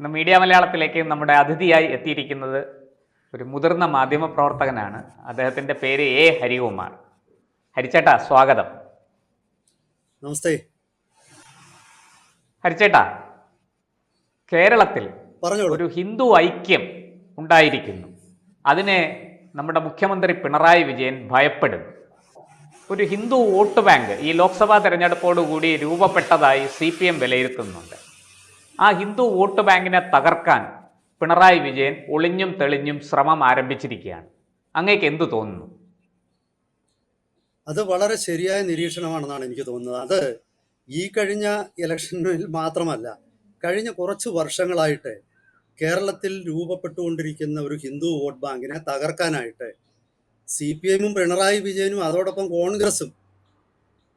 ഇന്ന് മീഡിയ മലയാളത്തിലേക്ക് നമ്മുടെ അതിഥിയായി എത്തിയിരിക്കുന്നത് ഒരു മുതിർന്ന മാധ്യമ പ്രവർത്തകനാണ്. അദ്ദേഹത്തിൻ്റെ പേര് എ ഹരികുമാർ. ഹരിച്ചേട്ടാ, സ്വാഗതം. നമസ്തേ. ഹരിച്ചേട്ടാ, കേരളത്തിൽ പറഞ്ഞോളൂ. ഒരു ഹിന്ദു ഐക്യം ഉണ്ടായിരിക്കുന്നു. അതിനെ നമ്മുടെ മുഖ്യമന്ത്രി പിണറായി വിജയൻ ഭയപ്പെടുന്നു. ഒരു ഹിന്ദു വോട്ട് ബാങ്ക് ഈ ലോക്സഭാ തെരഞ്ഞെടുപ്പോടുകൂടി രൂപപ്പെട്ടതായി CPM വിലയിരുത്തുന്നുണ്ട്. ആ ഹിന്ദു വോട്ട് ബാങ്കിനെ തകർക്കാൻ പിണറായി വിജയൻ ഒളിഞ്ഞും തെളിഞ്ഞും ശ്രമം ആരംഭിച്ചിരിക്കുകയാണ്. അങ്ങേക്ക് എന്തു തോന്നുന്നു? അത് വളരെ ശരിയായ നിരീക്ഷണമാണെന്നാണ് എനിക്ക് തോന്നുന്നത്. അത് ഈ കഴിഞ്ഞ ഇലക്ഷനിൽ മാത്രമല്ല, കഴിഞ്ഞ കുറച്ച് വർഷങ്ങളായിട്ട് കേരളത്തിൽ രൂപപ്പെട്ടുകൊണ്ടിരിക്കുന്ന ഒരു ഹിന്ദു വോട്ട് ബാങ്കിനെ തകർക്കാനായിട്ട് CPM പിണറായി വിജയനും അതോടൊപ്പം കോൺഗ്രസും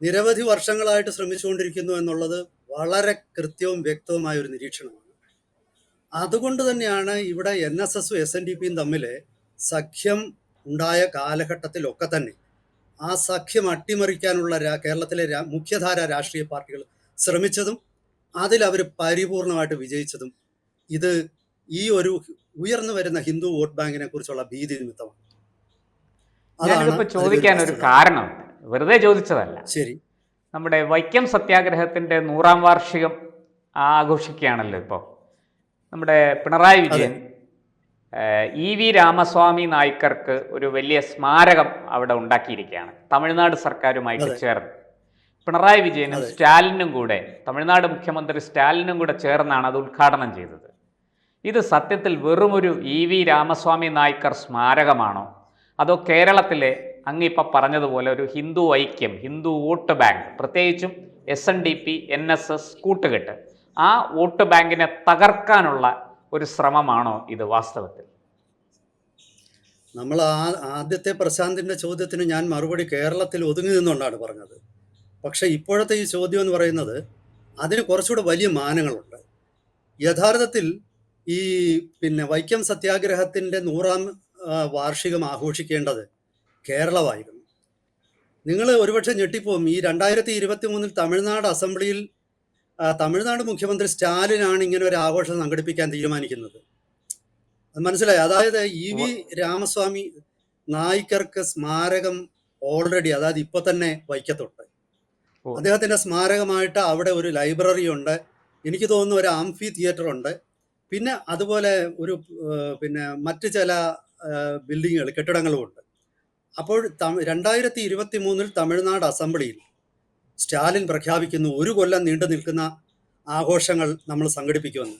നിരവധി വർഷങ്ങളായിട്ട് ശ്രമിച്ചുകൊണ്ടിരിക്കുന്നു എന്നുള്ളത് വളരെ കൃത്യവും വ്യക്തവുമായ ഒരു നിരീക്ഷണമാണ്. അതുകൊണ്ട് തന്നെയാണ് ഇവിടെ NSSും SNDPയും തമ്മിൽ സഖ്യം ഉണ്ടായ കാലഘട്ടത്തിലൊക്കെ തന്നെ ആ സഖ്യം അട്ടിമറിക്കാനുള്ള കേരളത്തിലെ മുഖ്യധാര രാഷ്ട്രീയ പാർട്ടികൾ ശ്രമിച്ചതും അതിലവർ പരിപൂർണമായിട്ട് വിജയിച്ചതും ഇത് ഈ ഒരു ഉയർന്നു വരുന്ന ഹിന്ദു വോട്ട് ബാങ്കിനെ കുറിച്ചുള്ള ഭീതി നിമിത്തമാണ്. ഞാനിതിപ്പോൾ ചോദിക്കാൻ ഒരു കാരണം വെറുതെ ചോദിച്ചതല്ല. ശരി, നമ്മുടെ വൈക്കം സത്യാഗ്രഹത്തിൻ്റെ 100ാം വാർഷികം ആഘോഷിക്കുകയാണല്ലോ ഇപ്പോൾ. നമ്മുടെ പിണറായി വിജയൻ EV രാമസ്വാമി നായ്ക്കർക്ക് ഒരു വലിയ സ്മാരകം അവിടെ ഉണ്ടാക്കിയിരിക്കുകയാണ്, തമിഴ്നാട് സർക്കാരുമായിട്ട് ചേർന്ന്. പിണറായി വിജയനും സ്റ്റാലിനും കൂടെ, തമിഴ്നാട് മുഖ്യമന്ത്രി സ്റ്റാലിനും കൂടെ ചേർന്നാണ് അത് ഉദ്ഘാടനം ചെയ്തത്. ഇത് സത്യത്തിൽ വെറുമൊരു EV രാമസ്വാമി നായ്ക്കർ സ്മാരകമാണോ, അതോ കേരളത്തിലെ അങ്ങിപ്പോൾ പറഞ്ഞതുപോലെ ഒരു ഹിന്ദു ഐക്യം, ഹിന്ദു വോട്ട് ബാങ്ക്, പ്രത്യേകിച്ചും SNDP NSS കൂട്ടുകെട്ട്, ആ വോട്ട് ബാങ്കിനെ തകർക്കാനുള്ള ഒരു ശ്രമമാണോ ഇത് വാസ്തവത്തിൽ? നമ്മൾ ആദ്യത്തെ പ്രശാന്തിൻ്റെ ചോദ്യത്തിന് ഞാൻ മറുപടി കേരളത്തിൽ ഒതുങ്ങി നിന്നുകൊണ്ടാണ് പറഞ്ഞത്. പക്ഷേ ഇപ്പോഴത്തെ ഈ ചോദ്യം എന്ന് പറയുന്നത് അതിന് കുറച്ചുകൂടെ വലിയ മാനങ്ങളുണ്ട്. യഥാർത്ഥത്തിൽ ഈ വൈക്കം സത്യാഗ്രഹത്തിൻ്റെ 100ാം വാർഷികം ആഘോഷിക്കേണ്ടത് കേരളമായിരുന്നു. നിങ്ങൾ ഒരുപക്ഷെ ഞെട്ടിപ്പോവും. ഈ 2023 തമിഴ്നാട് അസംബ്ലിയിൽ തമിഴ്നാട് മുഖ്യമന്ത്രി സ്റ്റാലിനാണ് ഇങ്ങനെ ഒരു ആഘോഷം സംഘടിപ്പിക്കാൻ തീരുമാനിക്കുന്നത്. അത് മനസ്സിലായി. അതായത് EV രാമസ്വാമി നായ്ക്കർക്ക് സ്മാരകം ഓൾറെഡി, അതായത് ഇപ്പൊ തന്നെ വൈക്കത്തുണ്ട്. അദ്ദേഹത്തിന്റെ സ്മാരകമായിട്ട് അവിടെ ഒരു ലൈബ്രറി ഉണ്ട്, എനിക്ക് തോന്നുന്നു ഒരു ആംഫി തിയേറ്റർ ഉണ്ട്, പിന്നെ അതുപോലെ ഒരു മറ്റ് ചില ബിൽഡിങ്ങുകൾ, കെട്ടിടങ്ങളും ഉണ്ട്. അപ്പോൾ 2023 തമിഴ്നാട് അസംബ്ലിയിൽ സ്റ്റാലിൻ പ്രഖ്യാപിക്കുന്നു 1 കൊല്ലം നീണ്ടു നിൽക്കുന്ന ആഘോഷങ്ങൾ നമ്മൾ സംഘടിപ്പിക്കുമെന്ന്.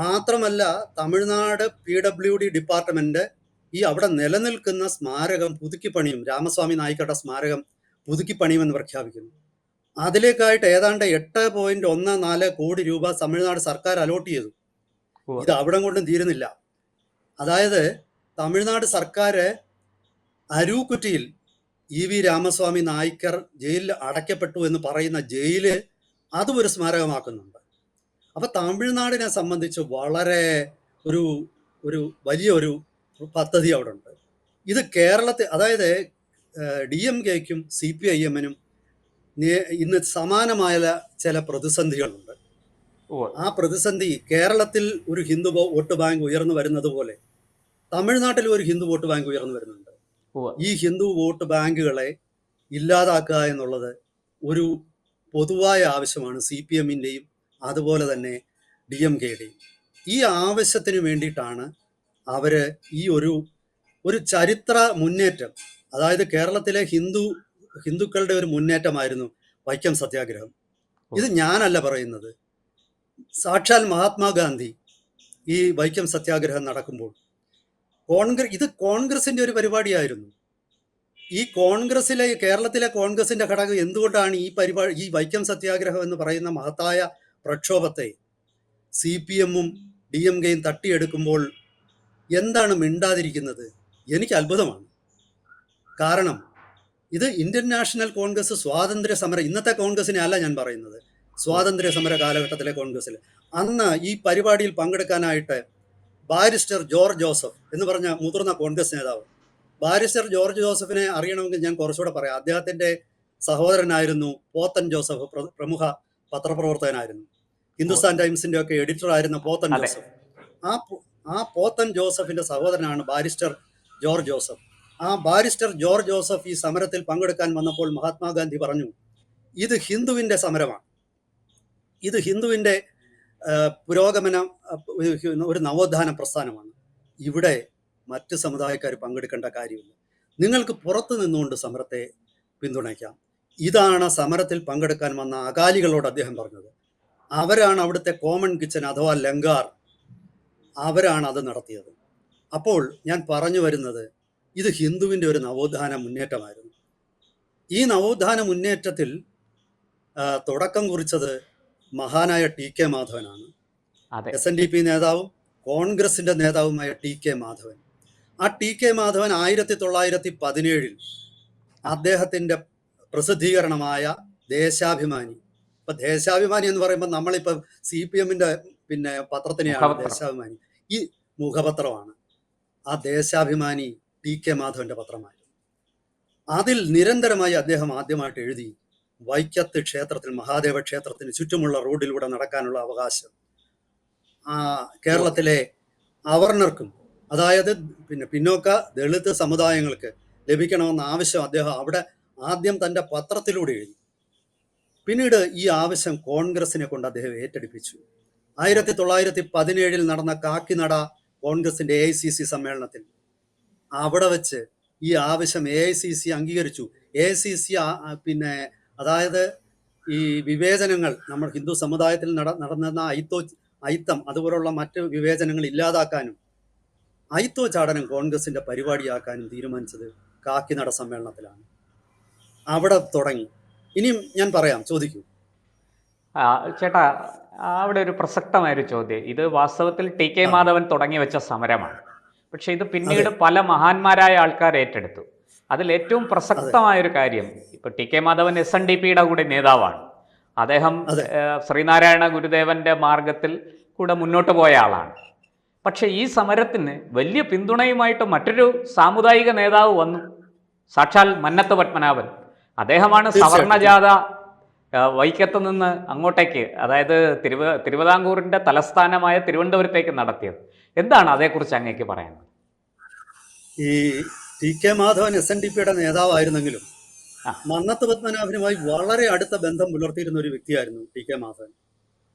മാത്രമല്ല, തമിഴ്നാട് PWD ഡിപ്പാർട്ട്മെന്റ് ഈ അവിടെ നിലനിൽക്കുന്ന സ്മാരകം പുതുക്കിപ്പണിയും, രാമസ്വാമി നായ്ക്കരുടെ സ്മാരകം പുതുക്കിപ്പണിയുമെന്ന് പ്രഖ്യാപിക്കുന്നു. അതിലേക്കായിട്ട് ഏതാണ്ട് 8.14 കോടി രൂപ തമിഴ്നാട് സർക്കാർ അലോട്ട് ചെയ്തു. ഇത് അവിടെ കൊണ്ടും തീരുന്നില്ല. അതായത് തമിഴ്നാട് സർക്കാർ അരൂക്കുറ്റിയിൽ EV രാമസ്വാമി നായ്ക്കർ ജയിലിൽ അടയ്ക്കപ്പെട്ടു എന്ന് പറയുന്ന ജയില് അതും ഒരു സ്മാരകമാക്കുന്നുണ്ട്. അപ്പൊ തമിഴ്നാടിനെ സംബന്ധിച്ച് വളരെ ഒരു വലിയൊരു പദ്ധതി അവിടെ ഉണ്ട്. ഇത് കേരളത്തിൽ, അതായത് DMKയ്ക്കും CPIMനും ഇന്ന് സമാനമായ ചില പ്രതിസന്ധികളുണ്ട്. ആ പ്രതിസന്ധി കേരളത്തിൽ ഒരു ഹിന്ദു വോട്ട് ബാങ്ക് ഉയർന്നു വരുന്നത് പോലെ തമിഴ്നാട്ടിൽ ഒരു ഹിന്ദു വോട്ട് ബാങ്ക് ഉയർന്നു വരുന്നുണ്ട്. ഈ ഹിന്ദു വോട്ട് ബാങ്കുകളെ ഇല്ലാതാക്കുക എന്നുള്ളത് ഒരു പൊതുവായ ആവശ്യമാണ് CPMന്റെയും അതുപോലെ തന്നെ DMKയുടെയും. ഈ ആവശ്യത്തിന് വേണ്ടിയിട്ടാണ് അവര് ഈ ഒരു ചരിത്ര മുന്നേറ്റം, അതായത് കേരളത്തിലെ ഹിന്ദുക്കളുടെ ഒരു മുന്നേറ്റമായിരുന്നു വൈക്കം സത്യാഗ്രഹം. ഇത് ഞാനല്ല പറയുന്നത്, സാക്ഷാൽ മഹാത്മാഗാന്ധി ഈ വൈക്കം സത്യാഗ്രഹം നടക്കുമ്പോൾ ഇത് കോൺഗ്രസിന്റെ ഒരു പരിപാടിയായിരുന്നു. ഈ കേരളത്തിലെ കോൺഗ്രസിന്റെ ഘടകം എന്തുകൊണ്ടാണ് ഈ വൈക്കം സത്യാഗ്രഹം എന്ന് പറയുന്ന മഹത്തായ പ്രക്ഷോഭത്തെ CPMും DMKയും തട്ടിയെടുക്കുമ്പോൾ എന്താണ് മിണ്ടാതിരിക്കുന്നത്? എനിക്ക് അത്ഭുതമാണ്. കാരണം ഇത് ഇന്ത്യൻ നാഷണൽ കോൺഗ്രസ് സ്വാതന്ത്ര്യ സമര, ഇന്നത്തെ കോൺഗ്രസിനെ അല്ല ഞാൻ പറയുന്നത്, സ്വാതന്ത്ര്യ സമര കാലഘട്ടത്തിലെ കോൺഗ്രസ്സിൽ അന്ന് ഈ പരിപാടിയിൽ പങ്കെടുക്കാനായിട്ട് ബാരിസ്റ്റർ ജോർജ് ജോസഫ് എന്ന് പറഞ്ഞ മുതിർന്ന കോൺഗ്രസ് നേതാവ്, ബാരിസ്റ്റർ ജോർജ് ജോസഫിനെ അറിയണമെങ്കിൽ ഞാൻ കുറച്ചുകൂടെ പറയാം. അദ്ദേഹത്തിന്റെ സഹോദരനായിരുന്നു പോത്തൻ ജോസഫ്, പ്രമുഖ പത്രപ്രവർത്തകനായിരുന്നു. ഹിന്ദുസ്ഥാൻ ടൈംസിന്റെ ഒക്കെ എഡിറ്റർ ആയിരുന്ന പോത്തൻ അതെ. ജോസഫ്. ആ പോത്തൻ ജോസഫിന്റെ സഹോദരനാണ് ബാരിസ്റ്റർ ജോർജ് ജോസഫ്. ആ ബാരിസ്റ്റർ ജോർജ് ജോസഫ് ഈ സമരത്തിൽ പങ്കെടുക്കാൻ വന്നപ്പോൾ മഹാത്മാഗാന്ധി പറഞ്ഞു, ഇത് ഹിന്ദുവിന്റെ സമരമാണ്, ഇത് ഹിന്ദുവിന്റെ പുരോഗമന ഒരു നവോത്ഥാന പ്രസ്ഥാനമാണ്, ഇവിടെ മറ്റ് സമുദായക്കാർ പങ്കെടുക്കേണ്ട കാര്യമില്ല, നിങ്ങൾക്ക് പുറത്തു നിന്നുകൊണ്ട് സമരത്തെ പിന്തുണയ്ക്കാം. ഇതാണ് സമരത്തിൽ പങ്കെടുക്കാൻ വന്ന അകാലികളോട് അദ്ദേഹം പറഞ്ഞത്. അവരാണ് അവിടുത്തെ കോമൺ കിച്ചൻ അഥവാ ലങ്കാർ, അവരാണ് അത് നടത്തിയത്. അപ്പോൾ ഞാൻ പറഞ്ഞു വരുന്നത്, ഇത് ഹിന്ദുവിൻ്റെ ഒരു നവോത്ഥാന മുന്നേറ്റമായിരുന്നു. ഈ നവോത്ഥാന മുന്നേറ്റത്തിൽ തുടക്കം കുറിച്ചത് മഹാനായ ടി കെ മാധവനാണ്. SNDP നേതാവും കോൺഗ്രസിന്റെ നേതാവുമായ ടി കെ മാധവൻ. ആ ടി കെ മാധവൻ 1917 അദ്ദേഹത്തിന്റെ പ്രസിദ്ധീകരണമായ ദേശാഭിമാനി, ഇപ്പൊ ദേശാഭിമാനി എന്ന് പറയുമ്പോൾ നമ്മളിപ്പം CPMന്റെ പിന്നെ പത്രത്തിനെയാണ് ദേശാഭിമാനി, ഈ മുഖപത്രമാണ്. ആ ദേശാഭിമാനി ടി കെ മാധവന്റെ പത്രമായിരുന്നു. അതിൽ നിരന്തരമായി അദ്ദേഹം ആദ്യമായിട്ട് എഴുതി, വൈക്കത്ത് ക്ഷേത്രത്തിൽ, മഹാദേവ ക്ഷേത്രത്തിന് ചുറ്റുമുള്ള റോഡിലൂടെ നടക്കാനുള്ള അവകാശം കേരളത്തിലെ അവർണർക്കും, അതായത് പിന്നെ പിന്നോക്ക ദളിത് സമുദായങ്ങൾക്ക് ലഭിക്കണമെന്ന ആവശ്യം അദ്ദേഹം അവിടെ ആദ്യം തൻ്റെ പത്രത്തിലൂടെ എഴുതി. പിന്നീട് ഈ ആവശ്യം കോൺഗ്രസിനെ കൊണ്ട് അദ്ദേഹം ഏറ്റെടുപ്പിച്ചു. 1917 നടന്ന കാക്കിനട കോൺഗ്രസിന്റെ AICC സമ്മേളനത്തിൽ അവിടെ വെച്ച് ഈ ആവശ്യം AICC അംഗീകരിച്ചു. AICC പിന്നെ അതായത് ഈ വിവേചനങ്ങൾ നമ്മൾ ഹിന്ദു സമുദായത്തിൽ നടന്ന അയിത്തം അതുപോലുള്ള മറ്റ് വിവേചനങ്ങൾ ഇല്ലാതാക്കാനും അയിത്തോച്ചാടനം കോൺഗ്രസിന്റെ പരിപാടിയാക്കാനും തീരുമാനിച്ചത് കാക്കിനട സമ്മേളനത്തിലാണ്. അവിടെ തുടങ്ങി. ഇനിയും ഞാൻ പറയാം, ചോദിക്കൂ. ചേട്ടാ, അവിടെ ഒരു പ്രസക്തമായൊരു ചോദ്യം. ഇത് വാസ്തവത്തിൽ ടി കെ മാധവൻ തുടങ്ങി വെച്ച സമരമാണ്. പക്ഷെ ഇത് പിന്നീട് പല മഹാന്മാരായ ആൾക്കാർ ഏറ്റെടുത്തു. അതിൽ ഏറ്റവും പ്രസക്തമായൊരു കാര്യം, ഇപ്പൊ ടി കെ മാധവൻ SNDPയുടെ കൂടെ നേതാവാണ്. അദ്ദേഹം ശ്രീനാരായണ ഗുരുദേവന്റെ മാർഗത്തിൽ കൂടെ മുന്നോട്ട് പോയ ആളാണ്. പക്ഷെ ഈ സമരത്തിന് വലിയ പിന്തുണയുമായിട്ട് മറ്റൊരു സാമുദായിക നേതാവ് വന്നു, സാക്ഷാൽ മന്നത്ത് പത്മനാഭൻ. അദ്ദേഹമാണ് സവർണജാഥ വൈക്കത്ത് നിന്ന് അങ്ങോട്ടേക്ക്, അതായത് തിരുവിതാംകൂറിന്റെ തലസ്ഥാനമായ തിരുവനന്തപുരത്തേക്ക് നടത്തിയത്. എന്താണ് അതേക്കുറിച്ച് അങ്ങേക്ക് പറയാനുള്ളത്? ഈ ടി കെ മാധവൻ SNDPയുടെ നേതാവായിരുന്നെങ്കിലും മന്നത്ത് പത്മനാഭനുമായി വളരെ അടുത്ത ബന്ധം പുലർത്തിയിരുന്ന ഒരു വ്യക്തിയായിരുന്നു ടി കെ മാധവൻ.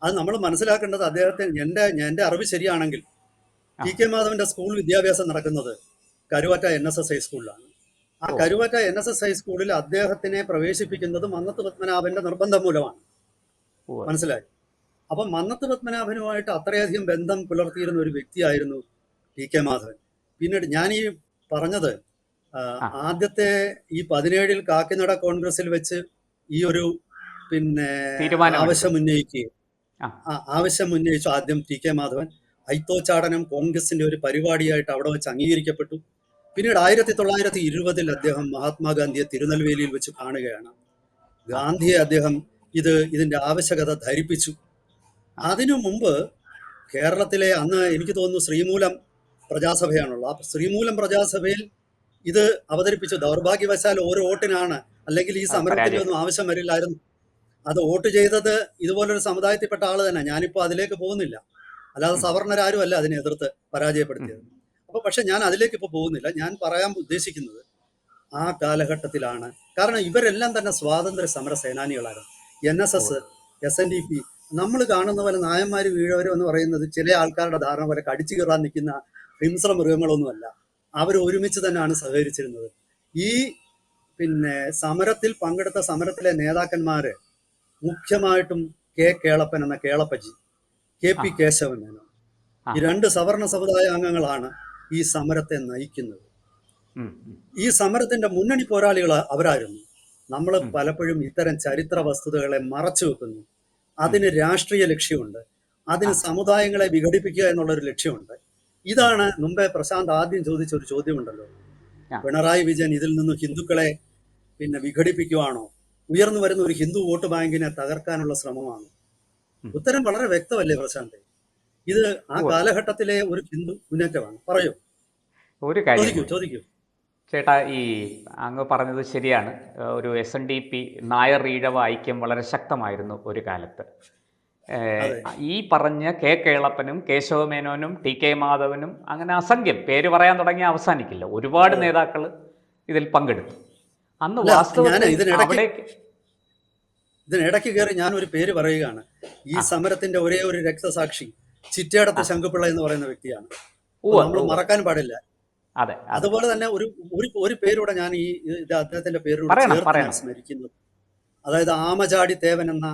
അത് നമ്മൾ മനസ്സിലാക്കേണ്ടത്, അദ്ദേഹത്തെ എൻ്റെ അറിവ് ശരിയാണെങ്കിൽ ടി കെ മാധവന്റെ സ്കൂൾ വിദ്യാഭ്യാസം നടക്കുന്നത് കരുവാറ്റ NSS ഹൈസ്കൂളിലാണ്. ആ കരുവാറ്റ NSS ഹൈസ്കൂളിൽ അദ്ദേഹത്തിനെ പ്രവേശിപ്പിക്കുന്നത് മന്നത്ത് പത്മനാഭന്റെ നിർബന്ധം മൂലമാണ്. മനസ്സിലായി? അപ്പൊ മന്നത്ത് പത്മനാഭനുമായിട്ട് അത്രയധികം ബന്ധം പുലർത്തിയിരുന്ന ഒരു വ്യക്തിയായിരുന്നു ടി കെ മാധവൻ. പിന്നീട് ഞാൻ ഈ പറഞ്ഞത്, ആദ്യത്തെ ഈ 17 കാക്കിനട കോൺഗ്രസിൽ വെച്ച് ഈ ഒരു പിന്നെ ആവശ്യം ഉന്നയിച്ചു ആദ്യം ടി കെ മാധവൻ. അയിത്തോച്ചാടനം കോൺഗ്രസിന്റെ ഒരു പരിപാടിയായിട്ട് അവിടെ വെച്ച് അംഗീകരിക്കപ്പെട്ടു. പിന്നീട് 1920 അദ്ദേഹം മഹാത്മാഗാന്ധിയെ തിരുനെൽവേലിയിൽ വെച്ച് കാണുകയാണ്. ഗാന്ധിയെ അദ്ദേഹം ഇതിന്റെ ആവശ്യകത ധരിപ്പിച്ചു. അതിനു മുമ്പ് കേരളത്തിലെ അന്ന് എനിക്ക് തോന്നുന്നു ശ്രീമൂലം പ്രജാസഭയാണുള്ളത്. ആ ശ്രീമൂലം പ്രജാസഭയിൽ ഇത് അവതരിപ്പിച്ചു. ദൗർഭാഗ്യവശാൽ ഓരോ വോട്ടിനാണ്, അല്ലെങ്കിൽ ഈ സമരത്തിന്റെ ഒന്നും ആവശ്യം വരില്ലായിരുന്നു. അത് വോട്ട് ചെയ്തത് ഇതുപോലൊരു സമുദായത്തിൽപ്പെട്ട ആള് തന്നെ. ഞാനിപ്പോൾ അതിലേക്ക് പോകുന്നില്ല, അല്ലാതെ സവർണരാരും അല്ല അതിനെ എതിർത്ത് പരാജയപ്പെടുത്തിയത്. പക്ഷെ ഞാൻ അതിലേക്ക് ഇപ്പോൾ പോകുന്നില്ല. ഞാൻ പറയാൻ ഉദ്ദേശിക്കുന്നത്, ആ കാലഘട്ടത്തിലാണ്, കാരണം ഇവരെല്ലാം തന്നെ സ്വാതന്ത്ര്യ സമര സേനാനികളായിരുന്നു. NSS, SNDP, നമ്മൾ കാണുന്ന പോലെ നായന്മാർ വീഴവരും എന്ന് പറയുന്നത് ചില ആൾക്കാരുടെ ധാരണ പോലെ കടിച്ചു കയറാൻ നിൽക്കുന്ന ഹിംസ്ര മൃഗങ്ങളൊന്നുമല്ല. അവർ ഒരുമിച്ച് തന്നെയാണ് സഹകരിച്ചിരുന്നത്. ഈ പിന്നെ സമരത്തിൽ പങ്കെടുത്ത സമരത്തിലെ നേതാക്കന്മാര് മുഖ്യമായിട്ടും K. കേളപ്പൻ എന്ന കേളപ്പജി, KP കേശവൻ മേനോൻ, ഈ രണ്ട് സവർണ സമുദായ അംഗങ്ങളാണ് ഈ സമരത്തെ നയിക്കുന്നത്. ഈ സമരത്തിന്റെ മുന്നണി പോരാളികൾ അവരായിരുന്നു. നമ്മൾ പലപ്പോഴും ഇത്തരം ചരിത്ര വസ്തുതകളെ മറച്ചു വെക്കുന്നു. അതിന് രാഷ്ട്രീയ ലക്ഷ്യമുണ്ട്, അതിന് സമുദായങ്ങളെ വിഘടിപ്പിക്കുക എന്നുള്ളൊരു ലക്ഷ്യമുണ്ട്. ഇതാണ് മുമ്പേ പ്രശാന്ത് ആദ്യം ചോദിച്ച ഒരു ചോദ്യമുണ്ടല്ലോ, പിണറായി വിജയൻ ഇതിൽ നിന്ന് ഹിന്ദുക്കളെ പിന്നെ വിഘടിപ്പിക്കുവാണോ, ഉയർന്നു വരുന്ന ഒരു ഹിന്ദു വോട്ട് ബാങ്കിനെ തകർക്കാനുള്ള ശ്രമമാണ്? ഉത്തരം വളരെ വ്യക്തമല്ലേ പ്രശാന്ത്? ഇത് ആ കാലഘട്ടത്തിലെ ഒരു ഹിന്ദു മുന്നേറ്റമാണ്. പറയൂ, ഒരു കാര്യം ചോദിക്കൂ ചേട്ടാ. ഈ അങ്ങ് പറഞ്ഞത് ശരിയാണ്. ഒരു SNDP നായർ ഈഴവ ഐക്യം വളരെ ശക്തമായിരുന്നു ഒരു കാലത്ത്. അതെ. ഈ പറഞ്ഞ കെ കേളപ്പനും കേശവമേനോനും ടി കെ മാധവനും അങ്ങനെ അസംഖ്യം പേര് പറയാൻ തുടങ്ങിയ അവസാനിക്കില്ല, ഒരുപാട് അതെ. നേതാക്കൾ ഇതിൽ പങ്കെടുത്തു. അന്ന് അല്ല, ഞാൻ വാസ്തവത്തിൽ ഇതിനിടയ്ക്ക് അവിടെ ഇതിനിടയ്ക്ക് കയറി ഞാൻ ഒരു പേര് പറയുകയാണ്. ഈ ആ സമരത്തിന്റെ ഒരേ ഒരു രക്തസാക്ഷി ചിറ്റേടത്ത് ആ ശങ്കുപിള്ള എന്ന് പറയുന്ന വ്യക്തിയാണ്. ഉവ്വ് നമ്മൾ ഉവ്വ് മറക്കാൻ പാടില്ല. അതെ അതെ അതുപോലെ തന്നെ ഒരു ഒരു ഒരു പേരൂടെ ഞാൻ ഇത് അദ്ദേഹത്തിന്റെ പേരിലൂടെ പറയണം ചേർത്ത് ഞാൻ പറയണം. സ്മരിക്കുന്നു. അതായത് ആമചാടി തേവൻ എന്ന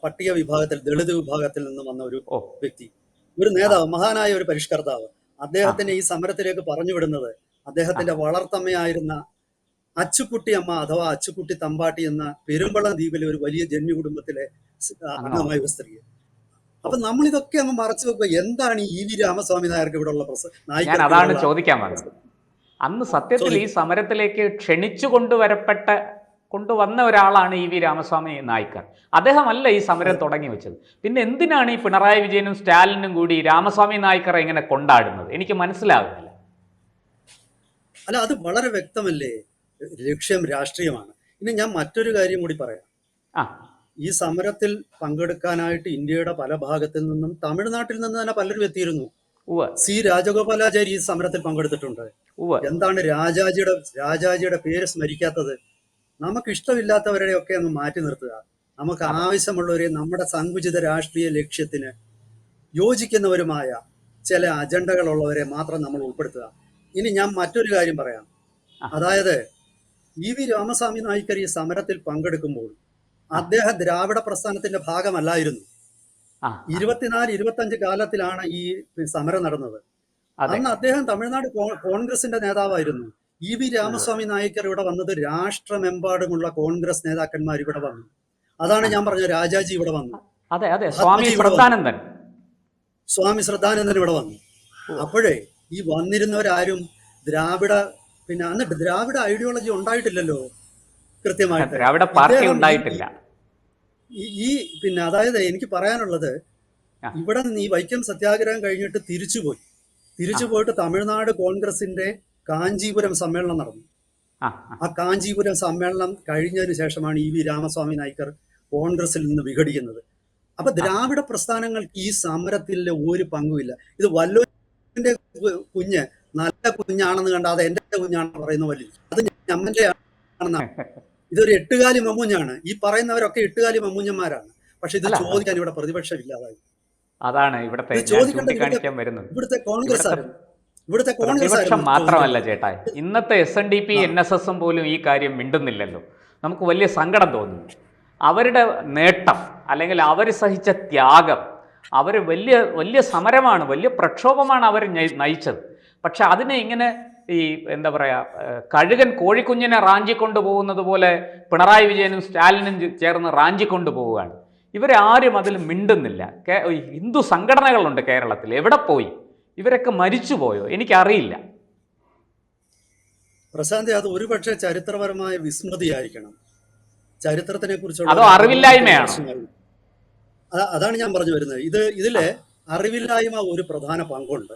പട്ടിക വിഭാഗത്തിൽ, ദളിത് വിഭാഗത്തിൽ നിന്ന് വന്ന ഒരു ഓ വ്യക്തി, ഒരു ആ നേതാവ്, മഹാനായ ഒരു പരിഷ്കർത്താവ്. ആ അദ്ദേഹത്തിനെ ഈ സമരത്തിലേക്ക് പറഞ്ഞു വിടുന്നത് ആ അദ്ദേഹത്തിന്റെ വളർത്തമ്മയായിരുന്ന അച്ചുക്കുട്ടി അമ്മ അഥവാ അച്ചുക്കുട്ടി തമ്പാട്ടി എന്ന പെരുമ്പളം ദ്വീപിലെ ഒരു വലിയ ജന്മി കുടുംബത്തിലെ അങ്ങാണ്. അംഗമായ ഒരു സ്ത്രീ. ഓ അപ്പൊ നമ്മളിതൊക്കെ അങ്ങ് മറച്ചു വെക്കുക. എന്താണ് ഈ വി രാമസ്വാമി നായർക്ക് ഇവിടെ ഉള്ള ഞാൻ നായ്ക്കർക്ക് ഇവിടെ അതാണ് ഉള്ള ചോദിക്കാൻ വന്നത്. അന്ന് സത്യത്തിൽ ഈ ചോദിക്കും? സമരത്തിലേക്ക് ക്ഷണിച്ചു കൊണ്ടുവന്ന ഒരാളാണ് ഇ വി രാമസ്വാമി നായ്ക്കർ. അദ്ദേഹമല്ല ഈ സമരം അതെ. തുടങ്ങി വെച്ചത്. പിന്നെ എന്തിനാണ് ഈ പിണറായി വിജയനും സ്റ്റാലിനും കൂടി രാമസ്വാമി നായ്ക്കറെ ഇങ്ങനെ കൊണ്ടാടുന്നത്? എനിക്ക് മനസ്സിലാകുന്നില്ല. അല്ല, അത് വളരെ വ്യക്തമല്ലേ? ലക്ഷ്യം രാഷ്ട്രീയമാണ്. ഇനി ഞാൻ മറ്റൊരു കാര്യം കൂടി പറയാം. ആ ഈ സമരത്തിൽ പങ്കെടുക്കാനായിട്ട് ഇന്ത്യയുടെ പല ഭാഗത്തിൽ നിന്നും, തമിഴ്നാട്ടിൽ നിന്ന് തന്നെ പലരും എത്തിയിരുന്നു. ഉവ്വ് സി രാജഗോപാലാചാരി ഈ സമരത്തിൽ പങ്കെടുത്തിട്ടുണ്ട്. ഉവ്വ് എന്താണ് രാജാജിയുടെ പേര് സ്മരിക്കാത്തത്? നമുക്ക് ഇഷ്ടമില്ലാത്തവരെയൊക്കെ അങ്ങ് മാറ്റി നിർത്തുക. നമുക്ക് അതെ ആവശ്യമുള്ളവരെ, നമ്മുടെ സങ്കുചിത രാഷ്ട്രീയ ലക്ഷ്യത്തിന് യോജിക്കുന്നവരുമായ ചില അജണ്ടകളുള്ളവരെ മാത്രം നമ്മൾ ഉൾപ്പെടുത്തുക. ഇനി ഞാൻ മറ്റൊരു കാര്യം പറയാം. ആ അതായത് ഇ വി രാമസ്വാമി നായ്ക്കർ ഈ സമരത്തിൽ പങ്കെടുക്കുമ്പോൾ ആ അദ്ദേഹം ദ്രാവിഡ പ്രസ്ഥാനത്തിന്റെ ഭാഗമല്ലായിരുന്നു. ആ ആ 24-25 കാലത്തിലാണ് ഈ സമരം നടന്നത്. അതെ അന്ന് അദ്ദേഹം തമിഴ്നാട് കോൺഗ്രസിന്റെ നേതാവായിരുന്നു. ഇ വി ഉവ്വ് രാമസ്വാമി നായ്ക്കർ ഇവിടെ വന്നത് രാഷ്ട്രമെമ്പാടുമുള്ള കോൺഗ്രസ് നേതാക്കന്മാർ ഇവിടെ വന്നു. അതാണ് ആ ഞാൻ പറഞ്ഞ രാജാജി ഇവിടെ വന്നു, അതെ അതെ സ്വാമി മഹാത്മജി ഇവിടെ വന്നു, ശ്രദ്ധാനന്ദൻ. സ്വാമി ശ്രദ്ധാനന്ദൻ ഇവിടെ വന്നു. ഉവ്വ് അപ്പോഴേ ഈ വന്നിരുന്നവരാരും ദ്രാവിഡ, പിന്നെ എന്നിട്ട് ദ്രാവിഡ ഐഡിയോളജി ഉണ്ടായിട്ടില്ലല്ലോ കൃത്യമായിട്ട്. ദ്രാവിഡ പാർട്ടി ഇദ്ദേഹം ഉണ്ടായിട്ടില്ല. ഈ പിന്നെ അതായത് എനിക്ക് പറയാനുള്ളത്, ആ ഇവിടെ നിന്ന് ഈ വൈക്കം സത്യാഗ്രഹം കഴിഞ്ഞിട്ട് തിരിച്ചുപോയി. ആ തിരിച്ചു പോയിട്ട് തമിഴ്നാട് കോൺഗ്രസിന്റെ കാഞ്ചീപുരം സമ്മേളനം നടന്നു. ആ ആ ആ കാഞ്ചീപുരം സമ്മേളനം കഴിഞ്ഞതിന് ശേഷമാണ് ഇ വി രാമസ്വാമി നായ്ക്കർ കോൺഗ്രസിൽ നിന്ന് വിഘടിക്കുന്നത്. അപ്പൊ ആ ദ്രാവിഡ പ്രസ്ഥാനങ്ങൾക്ക് ഈ സമരത്തിൽ ഒരു പങ്കുമില്ല. ഇത് വല്ലോന്റെ കുഞ്ഞ് നല്ല കുഞ്ഞാണെന്ന് കണ്ടാൽ അത് എന്റെ കുഞ്ഞാണെന്ന് പറയുന്ന പോലെ അത് ഞമ്മന്റെ ആണെന്നാണ്. ഇതൊരു എട്ടുകാലി മമ്മൂഞ്ഞാണ്. ഈ പറയുന്നവരൊക്കെ എട്ടുകാലി മമ്മൂഞ്ഞന്മാരാണ്. പക്ഷെ ഇത് അല്ല ചോദിക്കാൻ ഇവിടെ പ്രതിപക്ഷം ഇല്ലാതായി. അതാണ് ഇവിടുത്തെ ഇത് ഞാൻ ചോദിക്കേണ്ടത് ചൂണ്ടിക്കാണിക്കാൻ വരുന്നത്. ഇവിടുത്തെ കോൺഗ്രസ് ഇവിടുത്തെ ആയിരുന്നു. ഇവിടുത്തെ കോൺഗ്രസ് പ്രതിപക്ഷം ആയിരുന്നു മാത്രമല്ല ചോദിക്കേണ്ടത്. ചേട്ടാ, ഇന്നത്തെ SNDP ആ NSSും പോലും ഈ കാര്യം മിണ്ടുന്നില്ലല്ലോ. നമുക്ക് വലിയ സങ്കടം തോന്നുന്നു. അവരുടെ നേട്ടം അല്ലെങ്കിൽ അവർ സഹിച്ച ത്യാഗം, അവർ വലിയ വലിയ സമരമാണ്, വലിയ പ്രക്ഷോഭമാണ് അവർ നയിച്ചത്. പക്ഷെ അതിനെ ഇങ്ങനെ ഈ എന്താ പറയുക, കഴുകൻ കോഴിക്കുഞ്ഞിനെ റാഞ്ചിക്കൊണ്ടു പോകുന്നത് പോലെ പിണറായി വിജയനും സ്റ്റാലിനും ചേർന്ന് റാഞ്ചിക്കൊണ്ടു പോവുകയാണ്. ഇവരെ ആരും അതിൽ മിണ്ടുന്നില്ല. ഹിന്ദു സംഘടനകളുണ്ട് കേരളത്തിൽ, എവിടെ പോയി? ഇവരൊക്കെ മരിച്ചുപോയോ? എനിക്കറിയില്ല. പ്രശാന്തി, അത് ഒരുപക്ഷെ ചരിത്രപരമായ വിസ്മൃതിയായിരിക്കണം. ചരിത്രത്തിനെ കുറിച്ചുള്ള അതോ ഒരു അവബോധത്തിന്റെ അറിവില്ലായ്മയാണോ? പ്രശ്നമായിരുന്നു. അതാണ് ഞാൻ പറഞ്ഞു വരുന്നത്. ഇതിലെ അറിവില്ലായ്മ ഒരു പ്രധാന പങ്കുണ്ട്.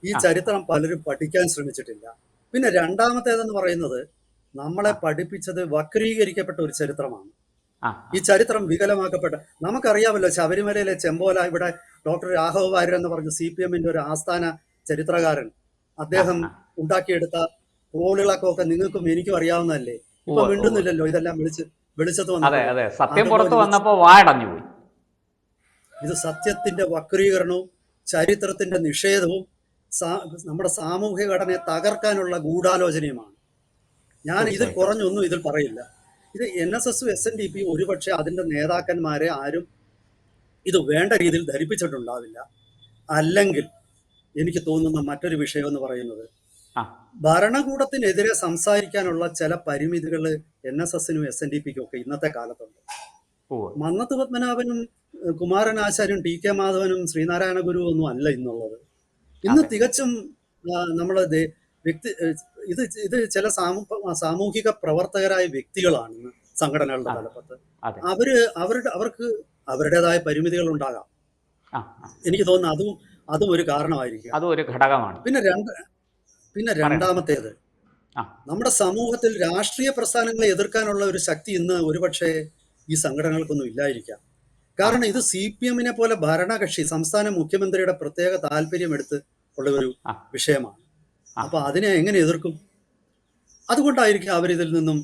ഈ ആ ചരിത്രം പലരും പഠിക്കാൻ ശ്രമിച്ചിട്ടില്ല. പിന്നെ രണ്ടാമത്തേതെന്ന് പറയുന്നത്, നമ്മളെ ആ പഠിപ്പിച്ചത് വക്രീകരിക്കപ്പെട്ട ഒരു ചരിത്രമാണ്. ആ ഈ ചരിത്രം വികലമാക്കപ്പെട്ട, നമുക്കറിയാമല്ലോ, ശബരിമലയിലെ ചെമ്പോല, ഇവിടെ ഡോക്ടർ രാഘവ വാര്യർ എന്ന് പറഞ്ഞ CPMന്റെ ഒരു ആസ്ഥാന ചരിത്രകാരൻ, ആ അദ്ദേഹം ആ ഉണ്ടാക്കിയെടുത്ത കോളിളക്കമൊക്കെ നിങ്ങൾക്കും എനിക്കും അറിയാവുന്നതല്ലേ. ഇപ്പൊ ഉവ്വ് ഉവ്വ് മിണ്ടുന്നില്ലല്ലോ, ഇതെല്ലാം വെളിച്ചത്ത് അതെ വന്നപ്പോൾ. അതെ സത്യം അതുപോലെ പുറത്ത് വന്നപ്പോൾ വായടഞ്ഞു പോയി. ഇത് സത്യത്തിന്റെ വക്രീകരണവും ചരിത്രത്തിന്റെ നിഷേധവും നമ്മുടെ സാമൂഹിക ഘടനയെ തകർക്കാനുള്ള ഗൂഢാലോചനയുമാണ്. ഞാൻ ഇതിൽ തീർച്ചയായിട്ടും. കുറഞ്ഞൊന്നും ഇതിൽ പറയില്ല. ഇത് NSSും SNDP ഒരുപക്ഷെ അതിന്റെ നേതാക്കന്മാരെ ആരും ഇത് വേണ്ട രീതിയിൽ ധരിപ്പിച്ചിട്ടുണ്ടാവില്ല. അല്ലെങ്കിൽ എനിക്ക് തോന്നുന്ന മറ്റൊരു വിഷയം എന്ന് പറയുന്നത്, ആ ഭരണകൂടത്തിനെതിരെ സംസാരിക്കാനുള്ള ചില പരിമിതികൾ NSSനും SNDPക്കും ഒക്കെ ഇന്നത്തെ കാലത്തുണ്ട്. ഉവ്വ് മന്നത്ത് പത്മനാഭനും കുമാരനാശാരും TK മാധവനും ശ്രീനാരായണ ഗുരുവും ഒന്നും അല്ല ഇന്നുള്ളത്. ഇന്ന് അതെ തികച്ചും നമ്മള് വ്യക്തി ഇത് ഇത് ചില സാമൂഹിക പ്രവർത്തകരായ വ്യക്തികളാണ് ഇന്ന് സംഘടനകളുടെ ആ തലപ്പത്ത്. അതെ അവർക്ക് അവരുടേതായ പരിമിതികൾ ഉണ്ടാകാം. ആ ആ എനിക്ക് തോന്നുന്നു അതും ഒരു കാരണമായിരിക്കാം. അതും ഒരു ഘടകമാണ്. പിന്നെ പറയണം. രണ്ടാമത്തേത്, ആ നമ്മുടെ സമൂഹത്തിൽ രാഷ്ട്രീയ പ്രസ്ഥാനങ്ങളെ എതിർക്കാനുള്ള ഒരു ശക്തി ഇന്ന് ഒരുപക്ഷെ ഈ സംഘടനകൾക്കൊന്നും ഇല്ലായിരിക്കാം. കാരണം ഇത് CPM-നെ പോലെ ഭരണകക്ഷി സംസ്ഥാന മുഖ്യമന്ത്രിയുടെ പ്രത്യേക താല്പര്യമെടുത്ത് ഉള്ള ഒരു ആ. വിഷയമാണ്. ആ. അപ്പൊ അതിനെ എങ്ങനെ എതിർക്കും? അതുകൊണ്ടായിരിക്കും അവരിതിൽ നിന്നും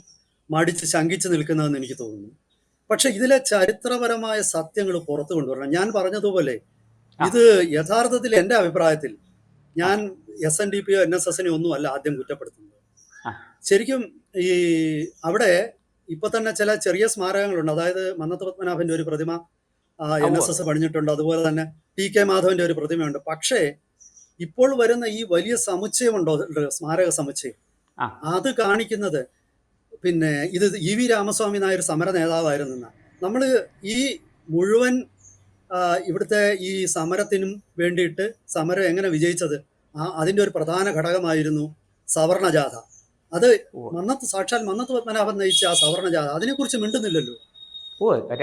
മടിച്ച് ശങ്കിച്ച് നിൽക്കുന്നതെന്ന് എനിക്ക് തോന്നുന്നു. പക്ഷെ ഇതിലെ ചരിത്രപരമായ സത്യങ്ങൾ പുറത്തു കൊണ്ടുവരണം. ഞാൻ പറഞ്ഞതുപോലെ ഇത് യഥാർത്ഥത്തിൽ എൻ്റെ അഭിപ്രായത്തിൽ ഞാൻ SNDP-യോ NSS-നെയോ ഒന്നും അല്ല ആദ്യം കുറ്റപ്പെടുത്തുന്നത്. ആ. ശരിക്കും ഈ അവിടെ ഇപ്പൊ തന്നെ ചില ചെറിയ സ്മാരകങ്ങളുണ്ട്. അതായത് മന്നത്ത് പത്മനാഭന്റെ ഒരു പ്രതിമ NSS പണിഞ്ഞിട്ടുണ്ട്. അതുപോലെ തന്നെ TK മാധവന്റെ ഒരു പ്രതിമയുണ്ട്. പക്ഷേ ഇപ്പോൾ വരുന്ന ഈ വലിയ സമുച്ചയമുണ്ടോ, സ്മാരക സമുച്ചയം, ആ. അത് കാണിക്കുന്നത് പിന്നെ ഇത് EV രാമസ്വാമി നായർ സമര നേതാവായിരുന്ന നമ്മൾ ഈ മുഴുവൻ ഇവിടുത്തെ ഈ സമരത്തിനും വേണ്ടിയിട്ട് സമരം എങ്ങനെ വിജയിച്ചത്, അതിൻ്റെ ഒരു പ്രധാന ഘടകമായിരുന്നു സവർണ ജാഥ. അത് സാക്ഷാൽ മന്നത്ത് പത്മനാഭൻ നയിച്ച ആ സവർണ ജാഥ, അതിനെക്കുറിച്ച് മിണ്ടുന്നില്ലല്ലോ.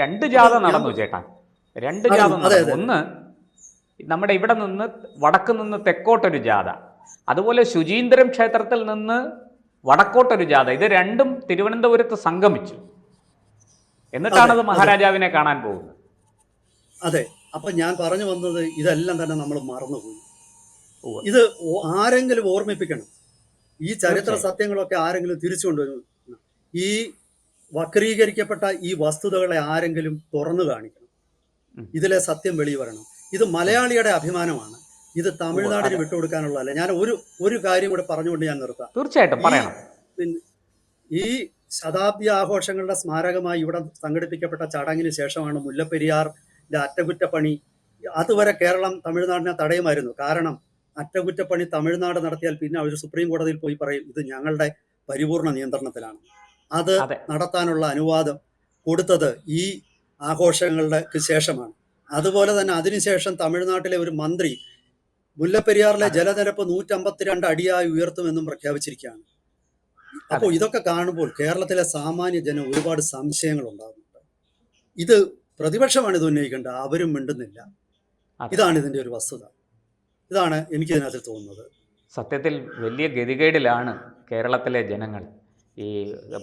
രണ്ട് ജാഥ നടന്നു ചേട്ടാ, രണ്ട് ജാഥ നടന്നു. ഒന്ന് നമ്മുടെ ഇവിടെ നിന്ന് വടക്ക് നിന്ന് തെക്കോട്ടൊരു ജാഥ, അതുപോലെ ശുചീന്ദ്രം ക്ഷേത്രത്തിൽ നിന്ന് വടക്കോട്ടൊരു ജാഥ. ഇത് രണ്ടും തിരുവനന്തപുരത്ത് സംഗമിച്ചു. എന്നിട്ടാണത് മഹാരാജാവിനെ കാണാൻ പോകുന്നത്. അതെ. അപ്പൊ ഞാൻ പറഞ്ഞു വന്നത് ഇതെല്ലാം തന്നെ നമ്മൾ മറന്നുപോയി. ഇത് ആരെങ്കിലും ഓർമ്മിപ്പിക്കണം. ഈ ചരിത്ര സത്യങ്ങളൊക്കെ ആരെങ്കിലും തിരിച്ചു കൊണ്ടുവരും. ഈ വക്രീകരിക്കപ്പെട്ട ഈ വസ്തുതകളെ ആരെങ്കിലും തുറന്നു കാണിക്കണം. ഇതിലെ സത്യം വെളി വരണം. ഇത് മലയാളിയുടെ അഭിമാനമാണ്. ഇത് തമിഴ്നാടിന് വിട്ടുകൊടുക്കാനുള്ളതല്ല. ഞാൻ ഒരു കാര്യം കൂടെ പറഞ്ഞുകൊണ്ട് ഞാൻ നിർത്താം. തീർച്ചയായിട്ടും പറയണം. ഈ ശതാബ്ദി ആഘോഷങ്ങളുടെ സ്മാരകമായി ഇവിടെ സംഘടിപ്പിക്കപ്പെട്ട ചടങ്ങിന് ശേഷമാണ് മുല്ലപ്പെരിയാറിന്റെ അറ്റകുറ്റപ്പണി. അതുവരെ കേരളം തമിഴ്നാടിനെ തടയുമായിരുന്നു. കാരണം അറ്റകുറ്റപ്പണി തമിഴ്നാട് നടത്തിയാൽ പിന്നെ അവർ സുപ്രീം കോടതിയിൽ പോയി പറയും ഇത് ഞങ്ങളുടെ പരിപൂർണ നിയന്ത്രണത്തിലാണ്. അത് നടത്താനുള്ള അനുവാദം കൊടുത്തത് ഈ ആഘോഷങ്ങളുടെ ശേഷമാണ്. അതുപോലെ തന്നെ അതിനുശേഷം തമിഴ്നാട്ടിലെ ഒരു മന്ത്രി മുല്ലപ്പെരിയാറിലെ ജലനിരപ്പ് 152 അടിയായി ഉയർത്തുമെന്നും പ്രഖ്യാപിച്ചിരിക്കുകയാണ്. അപ്പോൾ ഇതൊക്കെ കാണുമ്പോൾ കേരളത്തിലെ സാമാന്യ ജനം ഒരുപാട് സംശയങ്ങൾ ഉണ്ടാകുന്നുണ്ട്. ഇത് പ്രതിപക്ഷമാണ് ഇത് ഉന്നയിക്കേണ്ടത്, അവരും മിണ്ടുന്നില്ല. ഇതാണ് ഇതിൻ്റെ ഒരു വസ്തുത. ഇതാണ് എനിക്ക് ഇതിനകത്ത് തോന്നുന്നത്. സത്യത്തിൽ വലിയ ഗതികേടിലാണ് കേരളത്തിലെ ജനങ്ങൾ. ഈ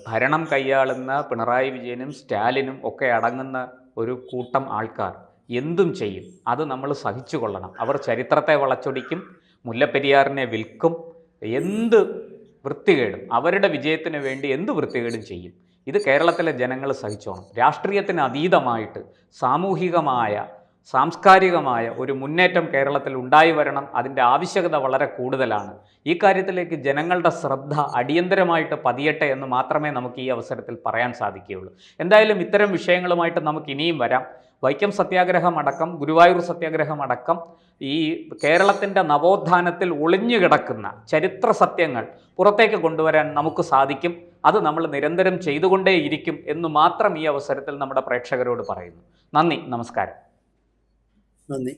ഭരണം കൈയാളുന്ന പിണറായി വിജയനും സ്റ്റാലിനും ഒക്കെ അടങ്ങുന്ന ഒരു കൂട്ടം ആൾക്കാർ എന്തും ചെയ്യും. അത് നമ്മൾ സഹിച്ചു കൊള്ളണം. അവർ ചരിത്രത്തെ വളച്ചൊടിക്കും, മുല്ലപ്പെരിയാറിനെ വിൽക്കും, എന്ത് വൃത്തികേടും, അവരുടെ വിജയത്തിന് വേണ്ടി എന്ത് വൃത്തികേടും ചെയ്യും. ഇത് കേരളത്തിലെ ജനങ്ങൾ സഹിച്ചോണം. രാഷ്ട്രീയത്തിന് അതീതമായിട്ട് സാമൂഹികമായ സാംസ്കാരികമായ ഒരു മുന്നേറ്റം കേരളത്തിൽ ഉണ്ടായി വരണം. അതിൻ്റെ ആവശ്യകത വളരെ കൂടുതലാണ്. ഈ കാര്യത്തിലേക്ക് ജനങ്ങളുടെ ശ്രദ്ധ അടിയന്തരമായിട്ട് പതിയട്ടെ എന്ന് മാത്രമേ നമുക്ക് ഈ അവസരത്തിൽ പറയാൻ സാധിക്കുകയുള്ളൂ. എന്തായാലും ഇത്തരം വിഷയങ്ങളുമായിട്ട് നമുക്ക് ഇനിയും വരാം. വൈക്കം സത്യാഗ്രഹം അടക്കം, ഗുരുവായൂർ സത്യാഗ്രഹം അടക്കം ഈ കേരളത്തിൻ്റെ നവോത്ഥാനത്തിൽ ഒളിഞ്ഞു കിടക്കുന്ന ചരിത്ര സത്യങ്ങൾ പുറത്തേക്ക് കൊണ്ടുവരാൻ നമുക്ക് സാധിക്കും. അത് നമ്മൾ നിരന്തരം ചെയ്തുകൊണ്ടേയിരിക്കും എന്ന് മാത്രം ഈ അവസരത്തിൽ നമ്മുടെ പ്രേക്ഷകരോട് പറയുന്നു. നന്ദി, നമസ്കാരം. നന്ദി.